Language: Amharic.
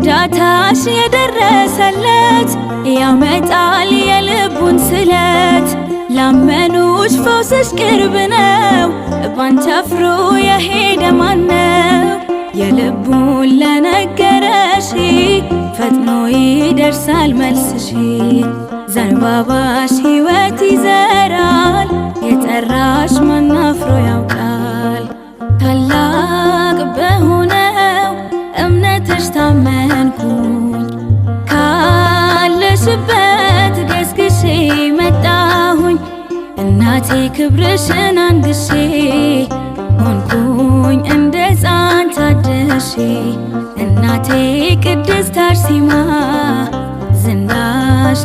እርዳታሽ የደረሰለት ያመጣል የልቡን ስለት። ላመኑሽ ፈውስሽ ቅርብ ነው፣ ባንቺ አፍሮ የሄደ ማነው? የልቡን ለነገረሽ ፈጥኖ ይደርሳል መልስሽ። ዘንባባሽ ሕይወት ይዘራል፣ የጠራሽ ማን አፍሮ ያውቃል? ታላቅ በሆነው እምነትሽ ታመንኩኝ፣ ካለሽበት ገስግሼ መጣሁኝ። እናቴ ክብርሽን አንግሼ ሆንኩኝ እንደ ሕፃን ታድሼ። እናቴ ቅድስት አርሴማ ዝናሽ